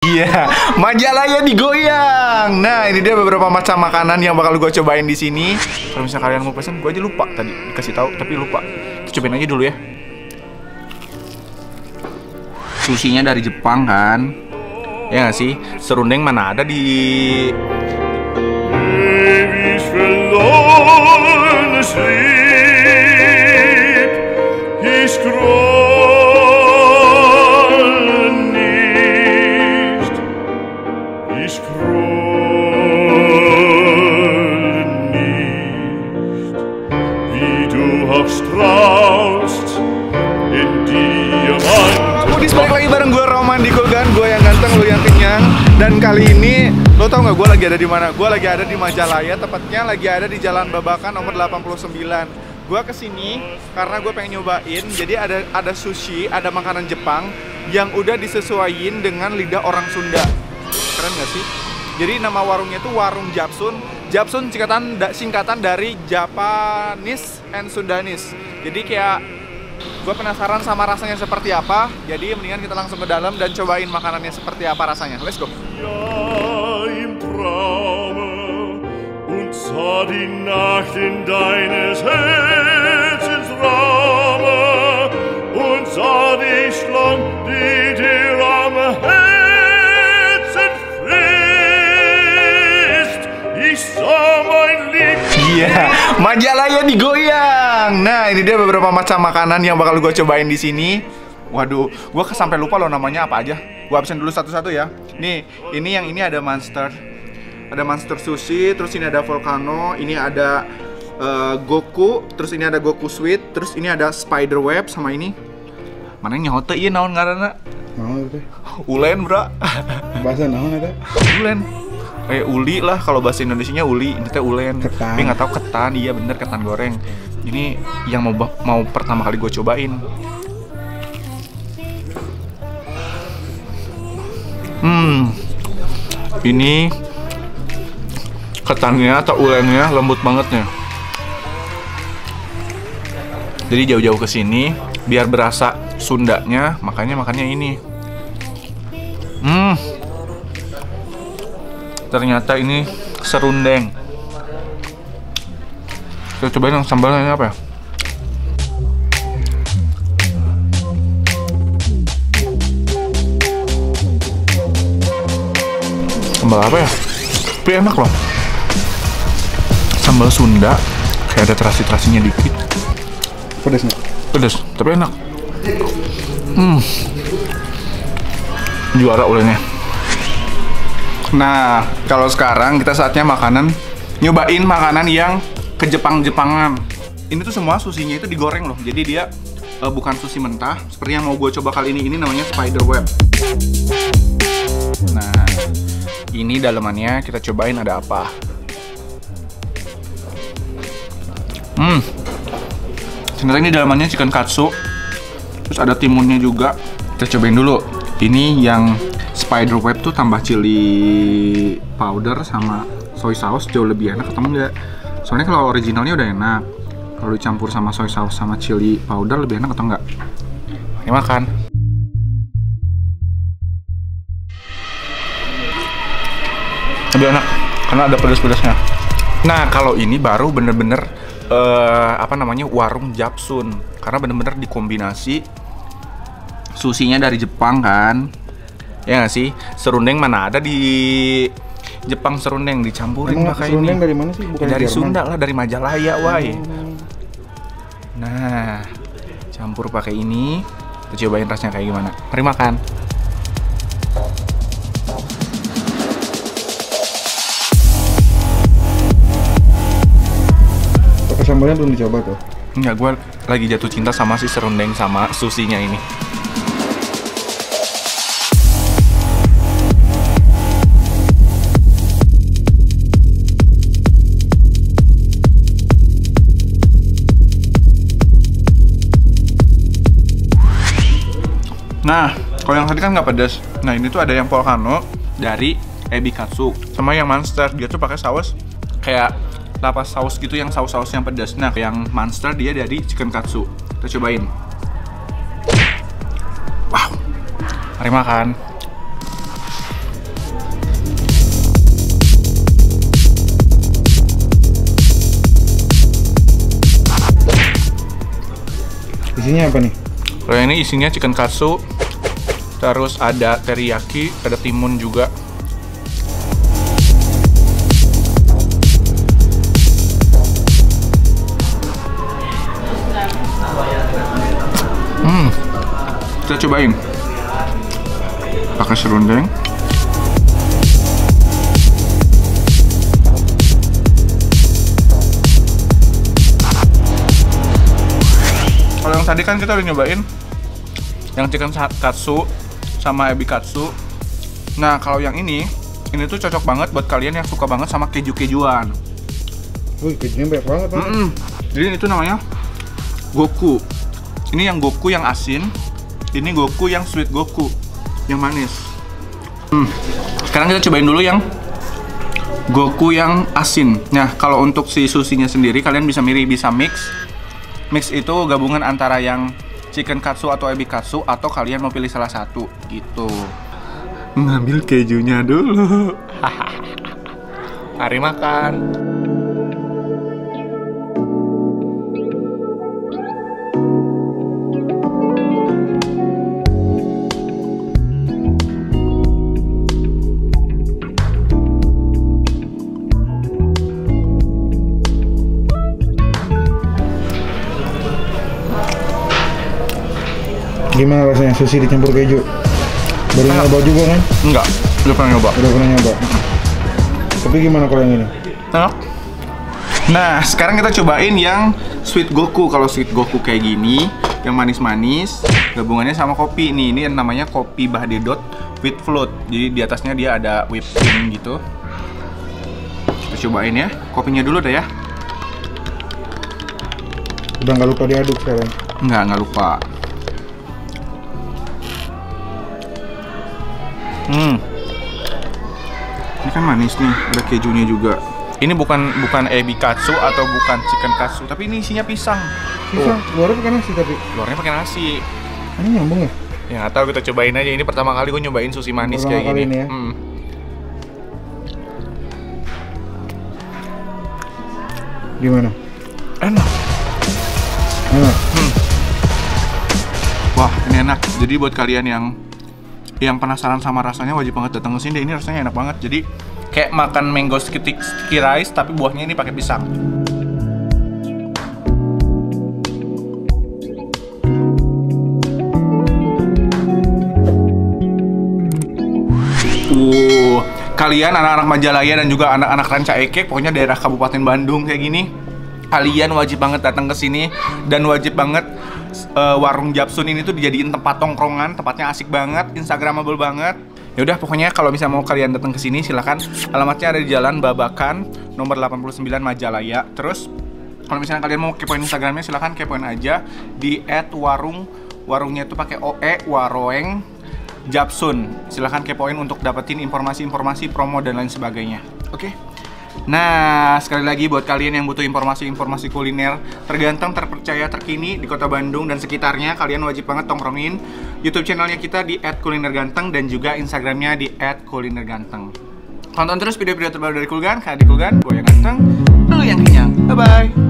Iya, Majalaya digoyang. Nah, ini dia beberapa macam makanan yang bakal gue cobain di sini. Kalau misalnya kalian mau pesen, gue aja lupa tadi dikasih tahu, tapi lupa. Kita cobain aja dulu ya. Sushinya dari Jepang kan? Ya nggak sih? Serundeng mana ada di gue yang ganteng, lu yang kenyang. Dan kali ini, lo tau gak gue lagi ada di mana? Gue lagi ada di Majalaya, tepatnya lagi ada di Jalan Babakan nomor 89. Gue kesini karena gue pengen nyobain. Jadi ada sushi, ada makanan Jepang yang udah disesuaiin dengan lidah orang Sunda. Keren gak sih? Jadi nama warungnya itu Warung Japsun. Japsun singkatan dari Japanese and Sundanese. Jadi kayak gue penasaran sama rasanya seperti apa. Jadi mendingan kita langsung ke dalam dan cobain makanannya seperti apa rasanya. Let's go. Iya, Majalaya digoyang. Nah, ini dia beberapa macam makanan yang bakal gue cobain di sini. Waduh, gue sampai lupa loh namanya apa aja. Gue habisin dulu satu-satu ya. Nih, ini yang ini ada Monster. Ada Monster Sushi, terus ini ada Volcano, ini ada Goku, terus ini ada Goku Sweet, terus ini ada Spider Web sama ini. Mana yang nyahote ieu naon ngaranna? Naon teh? Ulen, Bro. Bahasa naon eta? Ulen. Uli lah kalau bahasa Indonesianya uli, ini teh ulen. Ketan. Tapi nggak tahu ketan, iya bener ketan goreng. Ini yang mau pertama kali gue cobain. Ini ketannya atau ulennya lembut banget nih. Jadi jauh-jauh ke sini biar berasa Sundanya, makanya makannya ini. Ternyata ini serundeng. Kita cobain yang sambalnya apa ya? Sambal apa ya? Tapi enak loh. Sambal Sunda, kayak ada terasi-terasinya dikit. Pedas nggak? Pedas, tapi enak. Juara ulennya. Nah, kalau sekarang kita saatnya nyobain makanan yang ke Jepang-Jepangan. Ini tuh semua susinya itu digoreng loh. Jadi dia bukan sushi mentah. Seperti yang mau gue coba kali ini namanya Spider Web. Nah, ini dalamannya kita cobain ada apa. Ternyata ini dalamannya chicken katsu. Terus ada timunnya juga. Kita cobain dulu. Ini yang Spider Web tuh tambah chili powder sama soy sauce jauh lebih enak atau enggak? Soalnya kalau originalnya udah enak. Kalau dicampur sama soy sauce sama chili powder lebih enak atau enggak? Ini makan. Lebih enak karena ada pedas-pedasnya. Nah, kalau ini baru bener-bener warung Japsun. Karena bener-bener dikombinasi sushinya dari Jepang kan. Ya nggak sih? Serundeng mana ada di Jepang, serundeng dicampurin pakai ini. Serundeng dari mana sih? Bukan dari Jerman. Sunda lah, dari Majalaya, wai. Nah, campur pakai ini. Kita cobain rasanya kayak gimana. Mari makan. Pakai sambalnya belum dicoba tuh. Enggak, gue lagi jatuh cinta sama si serundeng sama susinya ini. Nah, kalau yang tadi kan nggak pedas. Nah, ini tuh ada yang Volcano dari Ebikatsu sama yang Monster. Dia tuh pakai saus kayak lapa saus gitu, yang saus-saus yang pedas. Nah, yang Monster dia dari chicken katsu. Kita cobain. Wow, mari makan. Isinya apa nih? Kalau yang ini isinya chicken katsu, terus ada teriyaki, ada timun juga. Kita cobain pakai serundeng. Kalau yang tadi kan kita udah nyobain yang chicken katsu sama ebi katsu. Nah kalau yang ini tuh cocok banget buat kalian yang suka banget sama keju-kejuan. Wih, kejunya banyak banget, Pak. Jadi itu namanya Goku. Ini yang Goku yang asin. Ini Goku yang sweet Goku, yang manis. Sekarang kita cobain dulu yang Goku yang asin. Nah, kalau untuk si sushinya sendiri kalian bisa milih, bisa mix. Mix itu gabungan antara yang chicken katsu atau ebi katsu, atau kalian mau pilih salah satu gitu. Ngambil kejunya dulu. Mari makan. Gimana rasanya sushi dicampur keju? Baru nyoba juga kan? Enggak, udah pernah nyoba. Udah pernah nyoba. Tapi gimana kalau yang ini? Enak. Nah, sekarang kita cobain yang sweet Goku. Kalau sweet Goku kayak gini, yang manis-manis, gabungannya sama kopi nih. Ini yang namanya kopi Bahdedot with float. Jadi di atasnya dia ada whipped cream gitu. Kita cobain ya. Kopinya dulu deh ya. Udah nggak lupa diaduk sekarang? Nggak lupa. Ini kan manis nih, ada kejunya juga. Ini bukan ebi katsu atau bukan chicken katsu, tapi ini isinya pisang. Pisang, luarnya pakai nasi tapi. Luarnya pakai nasi. Ini nyambung ya? Ya nggak tahu, kita cobain aja. Ini pertama kali gue nyobain sushi manis kayak gini. Ini ya? Gimana? Enak. Enak. Wah, ini enak. Jadi buat kalian yang penasaran sama rasanya, wajib banget datang ke sini. Ini rasanya enak banget. Jadi kayak makan mango sticky rice tapi buahnya ini pakai pisang. Kalian anak-anak Majalaya dan juga anak-anak Ranca Ekek, pokoknya daerah Kabupaten Bandung kayak gini, kalian wajib banget datang ke sini dan wajib banget warung Japsun ini tuh dijadiin tempat tongkrongan, tempatnya asik banget, instagramable banget. Ya udah, pokoknya kalau misalnya mau kalian datang ke sini silakan. Alamatnya ada di Jalan Babakan nomor 89 Majalaya. Terus kalau misalnya kalian mau kepoin Instagramnya silakan kepoin aja di @warungnya itu pakai OE Waroeng Japsun. Silahkan kepoin untuk dapetin informasi-informasi promo dan lain sebagainya. Oke? Nah, sekali lagi buat kalian yang butuh informasi-informasi kuliner terganteng, terpercaya, terkini di kota Bandung dan sekitarnya, kalian wajib banget tongkrongin YouTube channelnya kita di @kulinerganteng dan juga Instagramnya di @kulinerganteng. Tonton terus video-video terbaru dari Kulgan, karena di Kulgan, gue yang ganteng, lu yang kenyang. Bye-bye!